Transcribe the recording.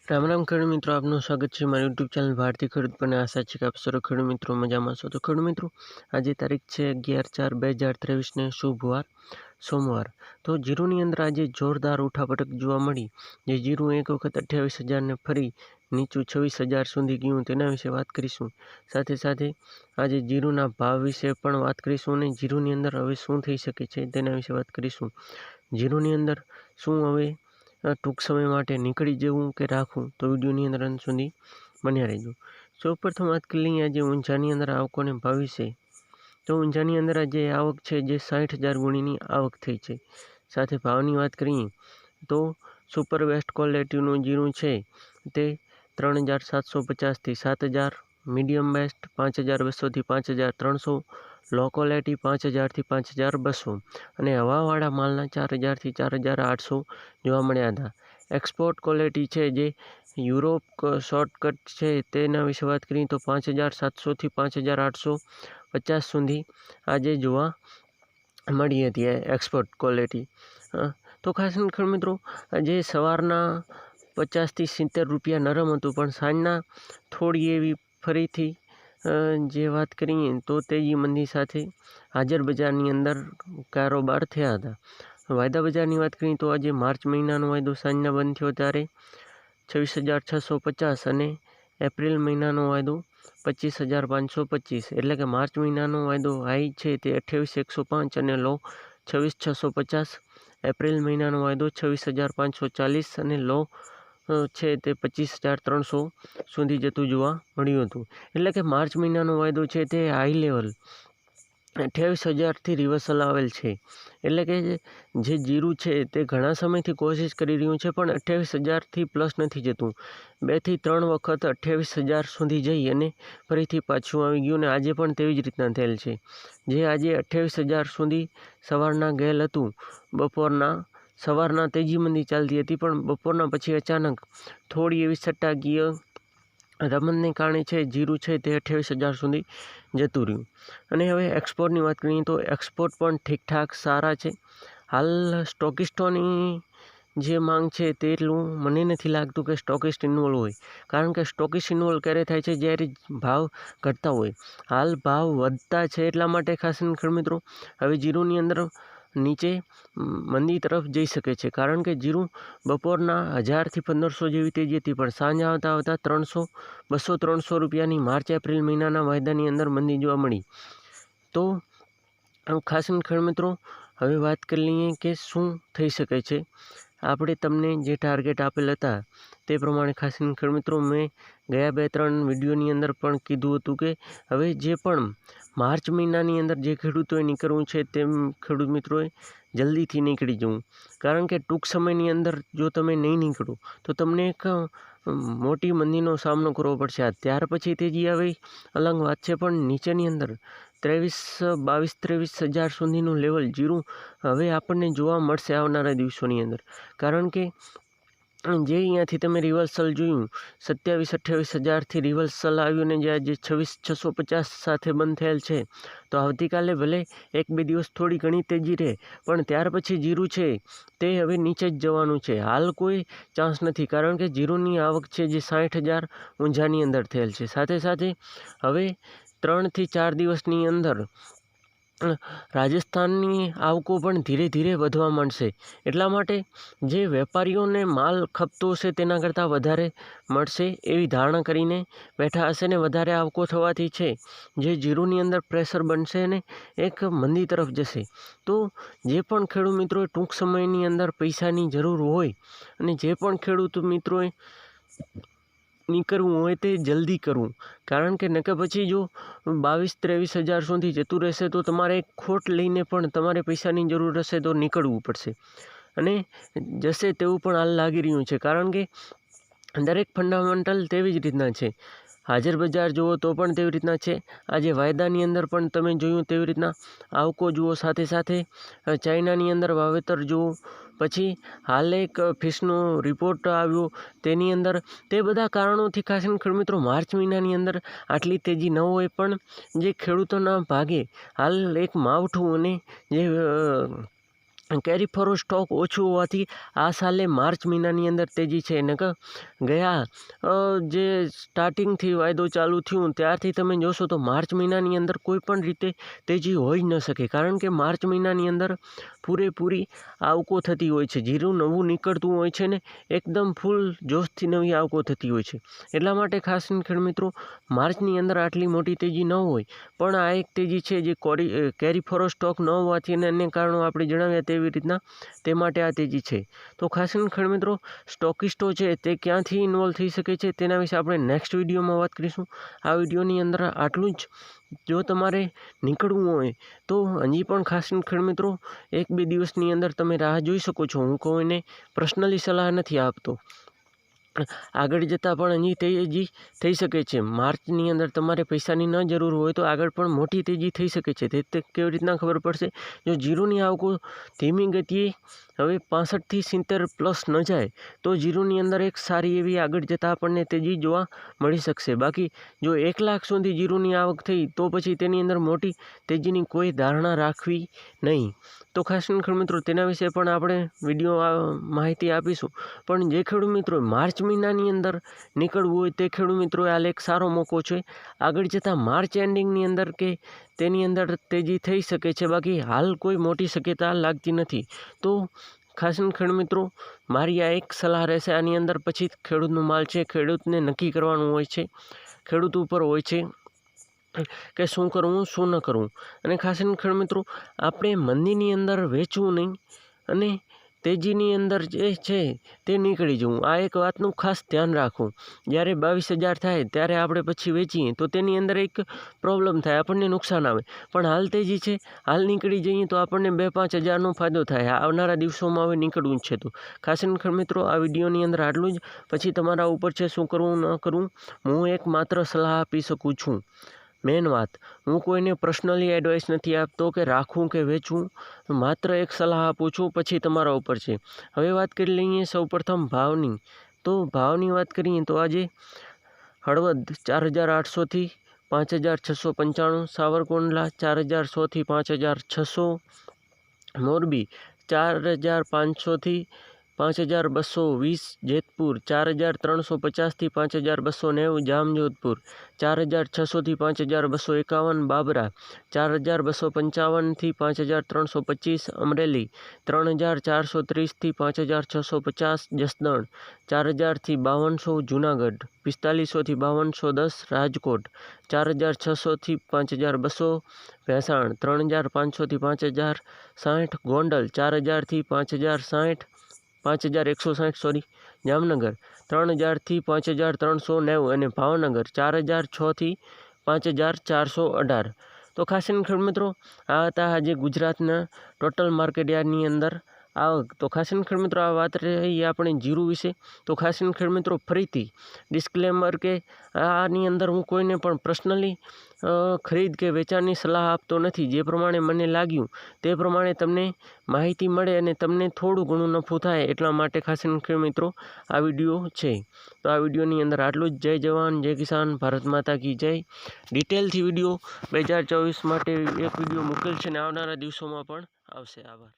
રામ રામ ખેડૂત મિત્રો, આપનું સ્વાગત છે મારી યુટ્યુબ ચેનલ ભારતીય ખેડૂત પર. આશા છે કે આપ સર્વ ખેડૂત મિત્રો મજામાં છો. તો ખેડૂત મિત્રો, આજે તારીખ છે 11/4/2023 ને શુભ વાર સોમવાર. તો જીરુની અંદર આજે જોરદાર ઉઠાપટક જોવા મળી. જે જીરું એક વખત 28,000 ને ફરી નીચું 26,000 સુધી ગયું, તેના વિશે વાત કરીશું. સાથે સાથે આજે જીરુના ભાવ વિશે પણ વાત કરીશું અને જીરુની અંદર હવે શું થઈ શકે છે તેના વિશે વાત કરીશું. જીરુની અંદર શું હવે ટૂંક સમય માટે નીકળી જવું કે રાખવું, તો વિડીયોની અંદર અંત સુધી બન્યા રહેજો. સૌપ્રથમ વાત કરી લઈએ આજે ઊંઝાની અંદર આવકોને ભાવ વિશે. તો ઊંઝાની અંદર આજે આવક છે જે 60,000 ગુણીની આવક થઈ છે. સાથે ભાવની વાત કરીએ તો સુપર વેસ્ટ ક્વોલિટીનું જીરું છે તે 3,750થી 7,000, મીડિયમ બેસ્ટ 5,200થી 5,300, લો ક્વોલિટી 5,000થી 5,200 અને હવાવાળા માલના 4,000થી 4,800 જોવા મળ્યા હતા. એક્સપોર્ટ ક્વોલિટી છે જે યુરોપ શોર્ટકટ છે તેના વિશે વાત કરીએ તો 5,700થી 5,850 સુધી આજે જોવા મળી હતી એક્સપોર્ટ ક્વોલિટી. તો ખાસ ખેડૂત મિત્રો, જે સવારના 50થી 70 રૂપિયા નરમ હતું, પણ સાંજના થોડી એવી ફરીથી જે વાત કરીએ તો તેજી મંદી સાથે હાજર બજારની અંદર કારોબાર થયા હતા. વાયદા બજારની વાત કરીએ તો આજે માર્ચ મહિનાનો વાયદો સાંજના બંધ થયો ત્યારે 26,650 અને એપ્રિલ મહિનાનો વાયદો 25,525, એટલે કે માર્ચ મહિનાનો વાયદો હાઈ છે તે 28,105 અને લો 26,650. એપ્રિલ મહિનાનો વાયદો 26,540 અને લો છે તે 25,300 સુધી જતું જોવા મળ્યું હતું. એટલે કે માર્ચ મહિનાનો વાયદો છે તે હાઈ લેવલ 28,000થી રિવર્સલ આવેલ છે. એટલે કે જે જીરું છે તે ઘણા સમયથી કોશિશ કરી રહ્યું છે, પણ 28,000થી પ્લસ નથી જતું. 2 થી 3 વખત 28,000 સુધી જઈ અને ફરીથી પાછું આવી ગયું અને આજે પણ તેવી જ રીતના થયેલ છે. જે આજે 28,000 સુધી સવારના ગયેલ હતું. સવારના તેજી મંદી ચાલતી હતી, પણ બપોરના પછી અચાનક થોડી એવી સટ્ટાકીય રમતને કારણે છે જીરું છે તે 28,000 સુધી જતું રહ્યું. અને હવે એક્સપોર્ટની વાત કરીએ તો એક્સપોર્ટ પણ ઠીકઠાક સારા છે. હાલ સ્ટોકિસ્ટોની જે માંગ છે તેટલું મને નથી લાગતું કે સ્ટોકિસ્ટ ઇન્વોલ્વ હોય, કારણ કે સ્ટોકિસ્ટ ઇન્વોલ્વ ક્યારે થાય છે જ્યારે ભાવ ઘટતા હોય. હાલ ભાવ વધતા છે, એટલા માટે ખાસ ખેડૂત મિત્રો હવે જીરુની અંદર નીચે મંદી તરફ જઈ શકે છે, કારણ કે જીરું બપોરના 1,000થી 1,500 જેવી તેજી હતી, પણ સાંજ આવતા 200-300 રૂપિયાની માર્ચ એપ્રિલ મહિનાના વાયદાની અંદર મંદી જોવા મળી. તો ખાસ ખેડૂત મિત્રો હવે વાત કરી લઈએ કે શું થઈ શકે છે. આપણે તમને જે ટાર્ગેટ આપેલ હતા તે પ્રમાણે ખાસ ખેડૂત મિત્રો મેં ગયા 2-3 વિડીયોની અંદર પણ કીધું હતું કે હવે જે પણ માર્ચ મહિનાની અંદર જે ખેડૂતોએ નીકળવું છે તેમ ખેડૂત મિત્રોએ જલ્દીથી નીકળી જવું, કારણ કે ટૂંક સમયની અંદર જો તમે નહીં નીકળો તો તમને એક મોટી મંદીનો સામનો કરવો પડશે. ત્યાર પછી તેજી આવે અલગ વાત છે, પણ નીચેની અંદર 22,000-23,000 સુધીનું લેવલ જીરું હવે આપણને જોવા મળશે આવનારા દિવસોની અંદર, કારણ કે જે અહીંયાથી તમે રિવર્સલ જોયું 27,000-28,000થી રિવર્સલ આવ્યું ને જે આજે 26,650 સાથે બંધ થયેલ છે. તો આવતીકાલે ભલે 1-2 દિવસ થોડી ઘણી તેજી રહે, પણ ત્યાર પછી જીરું છે તે હવે નીચે જ જવાનું છે. હાલ કોઈ ચાન્સ નથી, કારણ કે જીરુની આવક છે જે 60,000 ઊંઝાની અંદર થયેલ છે. સાથે સાથે હવે 3 થી 4 દિવસની અંદર રાજસ્થાનની આવકો પણ ધીરે ધીરે વધવા માંડશે. એટલા માટે જે વેપારીઓને માલ ખપતો હશે તેના કરતાં વધારે મળશે એવી ધારણા કરીને બેઠા હશે ને વધારે આવકો થવાથી છે જે જીરુની અંદર પ્રેશર બનશે ને એક મંદી તરફ જશે. તો જે પણ ખેડૂત મિત્રોએ ટૂંક સમયની અંદર પૈસાની જરૂર હોય અને જે પણ ખેડૂત મિત્રોએ નીકળવું હોય તે જલ્દી કરવું, કારણ કે નકે પછી જો 22,000-23,000 સુધી જતું રહેશે તો તમારે એક ખોટ લઈને પણ તમારે પૈસાની જરૂર હશે તો નીકળવું પડશે, અને જશે તેવું પણ હાલ લાગી રહ્યું છે, કારણ કે દરેક ફંડામેન્ટલ તેવી જ રીતના છે. હાજર બજાર જુઓ તો પણ તેવી રીતના છે. આજે વાયદાની અંદર પણ તમે જોયું તેવી રીતના આવકો જુઓ, સાથે સાથે ચાઇનાની અંદર વાવેતર જુઓ, પછી હાલ એક ફિશનો રિપોર્ટ આવ્યો તેની અંદર તે બધા કારણોથી ખાસ ખેડૂત મિત્રો માર્ચ મહિનાની અંદર આટલી તેજી ન હોય, પણ જે ખેડૂતોના ભાગે હાલ એક માવઠું અને જે કેરી ફોરવર્ડ સ્ટોક ઓછું હોવાથી આ સાલે માર્ચ મહિનાની અંદર તેજી છે. નકર ગયા જે સ્ટાર્ટિંગથી વાયદો ચાલુ થયું ત્યારથી તમે જોશો તો માર્ચ મહિનાની અંદર કોઈ પણ રીતે તેજી હોઈ ન શકે, કારણ કે માર્ચ મહિનાની અંદર પૂરેપૂરી આવકો થતી હોય છે. જીરું નવું નીકળતું હોય છે ને એકદમ ફૂલ જોશથી નવી આવકો થતી હોય છે. એટલા માટે ખાસ ખેડૂત મિત્રો માર્ચની અંદર આટલી મોટી તેજી ન હોય, પણ આ એક તેજી છે જે કેરી ફોરવર્ડ સ્ટોક ન હોવાથી અને અન્ય કારણો આપણે જણાવ્યા તેવી રીતના તે માટે આ તેજી છે. તો ખાસ ખેડૂત મિત્રો સ્ટોકિસ્ટો છે તે ક્યાંથી ઇન્વોલ્વ થઈ શકે છે તેના વિશે આપણે નેક્સ્ટ વિડીયોમાં વાત કરીશું. આ વિડીયોની અંદર આટલું જ. જો તમારે નીકળવું હોય તો હજી પણ ખાસ ખેડૂત મિત્રો 1-2 દિવસની અંદર તમે રાહ જોઈ શકો છો. હું કોઈને પર્સનલી સલાહ નથી આપતો. આગળ જતાં પણ હજી તેજી થઈ શકે છે. માર્ચની અંદર તમારે પૈસાની ન જરૂર હોય તો આગળ પણ મોટી તેજી થઈ શકે છે. તે કેવી રીતના ખબર પડશે? જો જીરુની આવકો ધીમી ગતિએ હવે 65થી 70+ ન જાય તો જીરુની અંદર એક સારી એવી આગળ જતાં આપણને તેજી જોવા મળી શકશે. બાકી જો 1 લાખ સુધી જીરુની આવક થઈ તો પછી તેની અંદર મોટી તેજીની કોઈ ધારણા રાખવી નહીં. તો ખાસ ખેડૂત મિત્રો તેના વિશે પણ આપણે વિડીયો માહિતી આપીશું. પણ જે ખેડૂત મિત્રો માર્ચ મહિનાની અંદર નીકળવું હોય તે ખેડૂત મિત્રો હાલ એક સારો મોકો છે. આગળ જતાં માર્ચ એન્ડિંગની અંદર કે તેની અંદર તેજી થઈ શકે છે. બાકી હાલ કોઈ મોટી શક્યતા લાગતી નથી. તો ખાસ ખેડૂત મિત્રો મારી આ એક સલાહ રહેશે. આની અંદર પછી ખેડૂતનો માલ છે, ખેડૂતને નક્કી કરવાનું હોય છે, ખેડૂત ઉપર હોય છે કે શું કરવું શું ન કરવું. અને ખાસ ખેડૂત મિત્રો આપણે મંદીની અંદર વેચવું નહીં અને તેજીની અંદર જે છે તે નીકળી જવું. આ એક વાતનું ખાસ ધ્યાન રાખવું. જ્યારે 22,000 થાય ત્યારે આપણે પછી વેચીએ તો તેની અંદર એક પ્રોબ્લેમ થાય, આપણને નુકસાન આવે. પણ હાલ તેજી છે, હાલ નીકળી જઈએ તો આપણને 2-5 હજારનો ફાયદો થાય. આવનારા દિવસોમાં હવે નીકળવું જ છે. તો ખાસ મિત્રો આ વિડીયોની અંદર આટલું જ. પછી તમારા ઉપર છે શું કરવું ન કરવું. હું એક માત્ર સલાહ આપી શકું છું. મેન વાત, હું કોઈને પર્સનલી એડવાઇસ નથી આપતો કે રાખવું કે વેચવું. માત્ર એક સલાહ આપું છું, પછી તમારા ઉપર છે. હવે વાત કરી લઈએ સૌપ્રથમ ભાવની. તો ભાવની વાત કરીએ તો આજે હળવદ 4,800થી 5,695, સાવરકુંડલા 4,100થી 5,600, મોરબી 4,500થી 5,220, જેતપુર 4,350થી 5,290, જામજોધપુર 4,600થી 5,251, બાબરા 4,255થી 5,325, અમરેલી 3,430થી 5,650, જસદણ 4,000થી 5,200, જૂનાગઢ 4,500થી 5,210, રાજકોટ 4,600થી 5,200, ભેસાણ 3,500થી 5,060, ગોંડલ 4,000થી 5,060, 5,160 જામનગર 3,000થી 5,390 અને ભાવનગર 4,006થી 5,418. તો ખાસ ખેડૂત મિત્રો આ હતા આજે ગુજરાતના ટોટલ માર્કેટ યાર્ડની અંદર આવક. તો ખાસ ખેડૂત મિત્રો આ વાત રહી આપણે જીરું વિશે. તો ખાસ ખેડૂત મિત્રો ફરીથી ડિસ્ક્લેમર કે આની અંદર હું કોઈને પણ પર્સનલી ખરીદ કે વેચાણની સલાહ આપતો નથી. જે પ્રમાણે મને લાગ્યું તે પ્રમાણે તમને માહિતી મળે અને તમને થોડું ઘણું નફો થાય એટલા માટે ખાસ ખેડૂત મિત્રો આ વિડીયો છે. તો આ વિડીયોની અંદર આટલું જ. જય જવાન જય કિસાન, ભારત માતા કી જય. ડિટેલથી વિડીયો 2024 માટે એક વિડીયો મૂકેલ છે અને આવનારા દિવસોમાં પણ આવશે. આભાર.